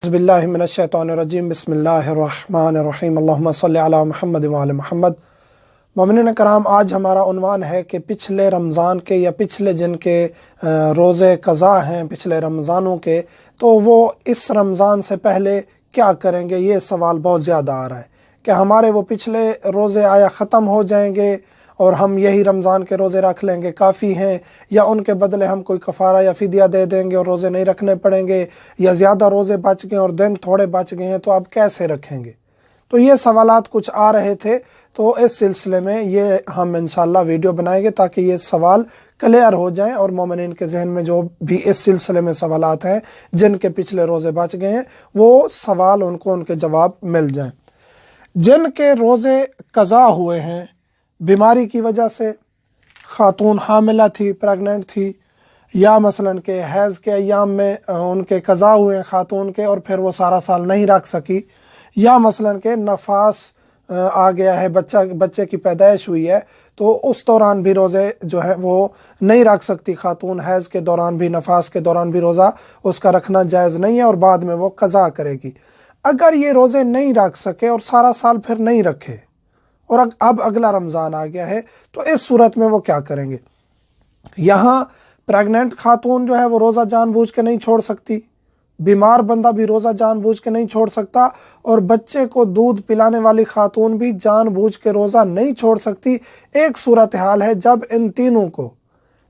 बिस्मिल्लाहि मिनश्शैतानिर्रजीम बिस्मिल्लाहिर्रहमानिर्रहीम अल्लाहुम्मा सल्लि अला मुहम्मद व आले मुहम्मद। मोमिनीन कराम, आज हमारा उन्वान है कि पिछले रमज़ान के या पिछले जिनके रोज़े क़ज़ा हैं पिछले रमज़ानों के, तो वो इस रमज़ान से पहले क्या करेंगे। ये सवाल बहुत ज़्यादा आ रहा है कि हमारे वो पिछले रोज़े आया ख़त्म हो जाएंगे और हम यही रमज़ान के रोज़े रख लेंगे काफ़ी हैं, या उनके बदले हम कोई कफ़ारा या फ़िदिया दे देंगे और रोज़े नहीं रखने पड़ेंगे, या ज़्यादा रोज़े बच गए और दिन थोड़े बच गए हैं तो अब कैसे रखेंगे। तो ये सवालात कुछ आ रहे थे, तो इस सिलसिले में ये हम इंशाअल्लाह वीडियो बनाएंगे ताकि ये सवाल क्लियर हो जाएं और मोमिनीन के जहन में जो भी इस सिलसिले में सवालात हैं जिनके पिछले रोज़े बच गए हैं वो सवाल उनको उनके जवाब मिल जाएं। जिनके रोज़े क़ज़ा हुए हैं बीमारी की वजह से, ख़ातून हामिला थी, प्रेग्नेंट थी, या मसलन के हैज़ के अयाम में उनके क़ज़ा हुए हैं ख़ातून के और फिर वो सारा साल नहीं रख सकी, या मसलन के नफास आ गया है, बच्चे की पैदाइश हुई है तो उस दौरान भी रोज़े जो है वो नहीं रख सकती ख़ातून, हैज़ के दौरान भी नफास के दौरान भी रोज़ा उसका रखना जायज़ नहीं है और बाद में वो क़ज़ा करेगी। अगर ये रोज़े नहीं रख सके और सारा साल फिर नहीं रखे और अब अगला रमज़ान आ गया है तो इस सूरत में वो क्या करेंगे। यहाँ प्रेग्नेंट खातून जो है वो रोज़ा जानबूझ के नहीं छोड़ सकती, बीमार बंदा भी रोज़ा जानबूझ के नहीं छोड़ सकता, और बच्चे को दूध पिलाने वाली खातून भी जानबूझ के रोज़ा नहीं छोड़ सकती। एक सूरत हाल है जब इन तीनों को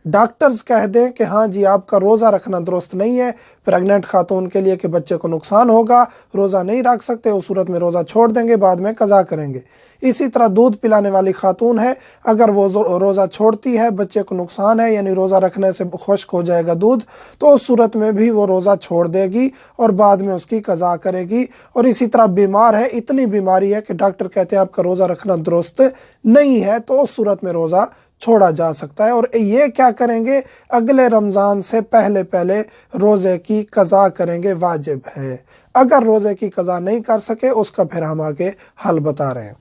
डॉक्टर्स कह दें कि हाँ जी आपका रोज़ा रखना दुरुस्त नहीं है, प्रेग्नेंट खातून के लिए कि बच्चे को नुकसान होगा, रोज़ा नहीं रख सकते, उस सूरत में रोज़ा छोड़ देंगे, बाद में क़ज़ा करेंगे। इसी तरह दूध पिलाने वाली खातून है, अगर वो रोज़ा छोड़ती है, बच्चे को नुकसान है यानी रोज़ा रखने से खुश्क हो जाएगा दूध, तो उस सूरत में भी वो रोज़ा छोड़ देगी और बाद में उसकी क़ज़ा करेगी। और इसी तरह बीमार है, इतनी बीमारी है कि डॉक्टर कहते हैं आपका रोज़ा रखना दुरुस्त नहीं है, तो उस सूरत में रोज़ा छोड़ा जा सकता है। और ये क्या करेंगे, अगले रमज़ान से पहले पहले रोज़े की क़ज़ा करेंगे, वाजिब है। अगर रोज़े की क़ज़ा नहीं कर सके उसका फिर हम आगे हल बता रहे हैं।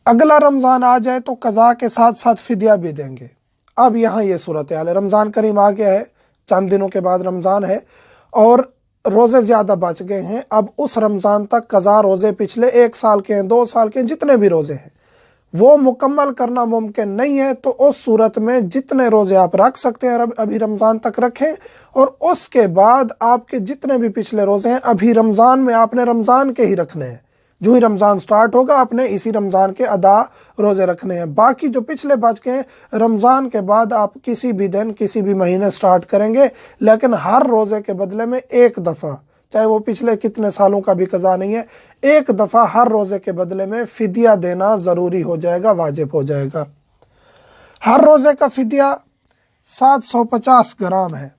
अगला रमज़ान आ जाए तो क़ज़ा के साथ साथ फ़िदिया भी देंगे। अब यहाँ ये सूरत हाल है, रमज़ान करीम आ गया है, चंद दिनों के बाद रमज़ान है और रोज़े ज़्यादा बच गए हैं। अब उस रमज़ान तक क़ज़ा रोज़े पिछले 1 साल के हैं, 2 साल के हैं, जितने भी रोज़े हैं वो मुकम्मल करना मुमकिन नहीं है, तो उस सूरत में जितने रोज़े आप रख सकते हैं अभी रमज़ान तक रखें, और उसके बाद आपके जितने भी पिछले रोज़े हैं अभी रमज़ान में आपने रमज़ान के ही रखने हैं। जो ही रमज़ान स्टार्ट होगा आपने इसी रमज़ान के अदा रोज़े रखने हैं। बाकी जो पिछले बच के रमज़ान के बाद आप किसी भी दिन किसी भी महीने स्टार्ट करेंगे, लेकिन हर रोज़े के बदले में एक दफ़ा, चाहे वो पिछले कितने सालों का भी क़ज़ा नहीं है, एक दफ़ा हर रोज़े के बदले में फ़िदिया देना ज़रूरी हो जाएगा, वाजिब हो जाएगा। हर रोज़े का फ़िदिया 750 ग्राम है।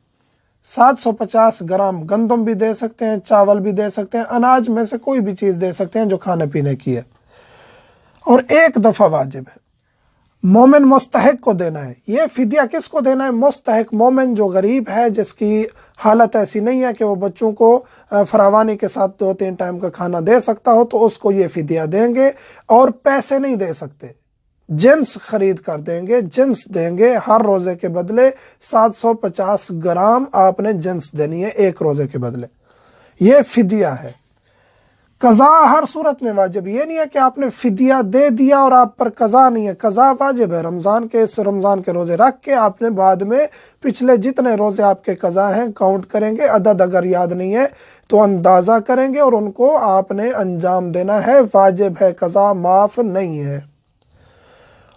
750 ग्राम गंदम भी दे सकते हैं, चावल भी दे सकते हैं, अनाज में से कोई भी चीज़ दे सकते हैं जो खाने पीने की है, और एक दफ़ा वाजिब है। मोमिन मुस्तहिक को देना है। ये फ़िदिया किसको देना है? मुस्तहिक मोमिन जो गरीब है, जिसकी हालत ऐसी नहीं है कि वो बच्चों को फरावानी के साथ 2-3 टाइम का खाना दे सकता हो, तो उसको ये फ़िदिया देंगे। और पैसे नहीं दे सकते, जिन्स खरीद कर देंगे, जिन्स देंगे। हर रोज़े के बदले 750 ग्राम आपने जिन्स देनी है एक रोज़े के बदले, ये फ़िदिया है। क़ज़ा हर सूरत में वाजिब, ये नहीं है कि आपने फ़िदिया दे दिया और आप पर क़ज़ा नहीं है, क़ज़ा वाजिब है। रमज़ान के रोज़े रख के आपने बाद में पिछले जितने रोज़े आपके क़ज़ा हैं काउंट करेंगे, अदद अगर याद नहीं है तो अंदाज़ा करेंगे और उनको आपने अंजाम देना है, वाजिब है, क़ज़ा माफ़ नहीं है।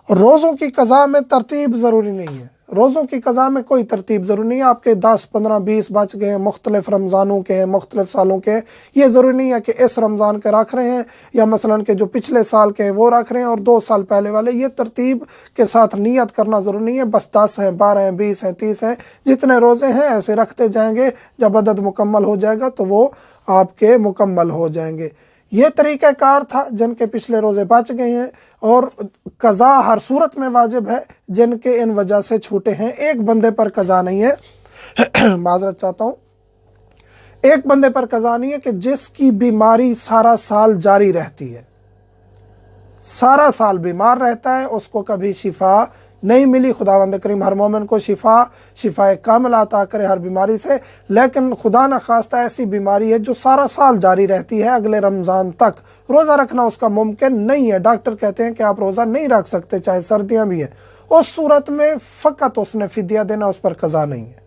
रोज़ों की क़ज़ा में तरतीब ज़रूरी नहीं है, रोज़ों की क़ज़ा में कोई तरतीब ज़रूरी नहीं है। आपके 10, 15, 20 बच गए हैं, मुख्तलिफ़ रमज़ानों के हैं, मुख्तलिफ़ सालों के, ये ज़रूरी नहीं है कि इस रमज़ान के रख रहे हैं या मसलन के जो पिछले साल के हैं वो रख रहे हैं और 2 साल पहले वाले, ये तरतीब के साथ नियत करना ज़रूरी नहीं है। बस 10 हैं, 12 हैं, 20 हैं, 30 हैं, जितने रोज़े हैं ऐसे रखते जाएंगे, जब अदद मुकम्मल हो जाएगा तो वो आपके मुकम्मल हो जाएंगे। ये तरीक़ाकार था जिनके पिछले रोज़े बच गए हैं, और क़ज़ा हर सूरत में वाजिब है जिनके इन वजह से छूटे हैं। एक बंदे पर क़ज़ा नहीं है माज़रत चाहता हूँ, एक बंदे पर क़ज़ा नहीं है कि जिसकी बीमारी सारा साल जारी रहती है, सारा साल बीमार रहता है, उसको कभी शिफा نہیں ملی، خداوند کریم ہر مومن کو شفا کامل عطا کرے ہر بیماری سے۔ لیکن خدا نخواستہ ایسی بیماری ہے جو سارا سال جاری رہتی ہے، اگلے رمضان تک روزہ رکھنا اس کا ممکن نہیں ہے، ڈاکٹر کہتے ہیں کہ آپ روزہ نہیں رکھ سکتے چاہے سردیاں بھی ہیں، اس صورت میں فقط اس نے فدیہ دینا، اس پر قضا نہیں ہے۔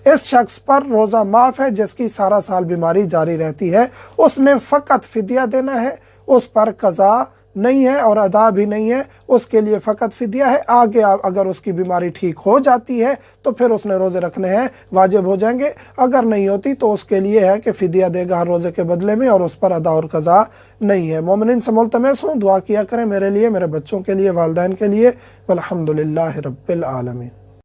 اس شخص پر روزہ معاف ہے جس کی سارا سال بیماری جاری رہتی ہے، اس نے فقط فدیہ دینا ہے، اس پر قضا نہیں ہے اور ادا بھی نہیں ہے، اس کے لیے فقط فدیہ ہے۔ آگے اگر اس کی بیماری ٹھیک ہو جاتی ہے تو پھر اس نے روزے رکھنے ہیں، واجب ہو جائیں گے، اگر نہیں ہوتی تو اس کے لیے ہے کہ فدیہ دے گا ہر روزے کے بدلے میں، اور اس پر ادا اور قضا نہیں ہے۔ مومنین سے ملتمس ہوں دعا کیا کریں میرے لیے، میرے بچوں کے لیے، والدین کے لیے، والحمدللہ رب العالمین۔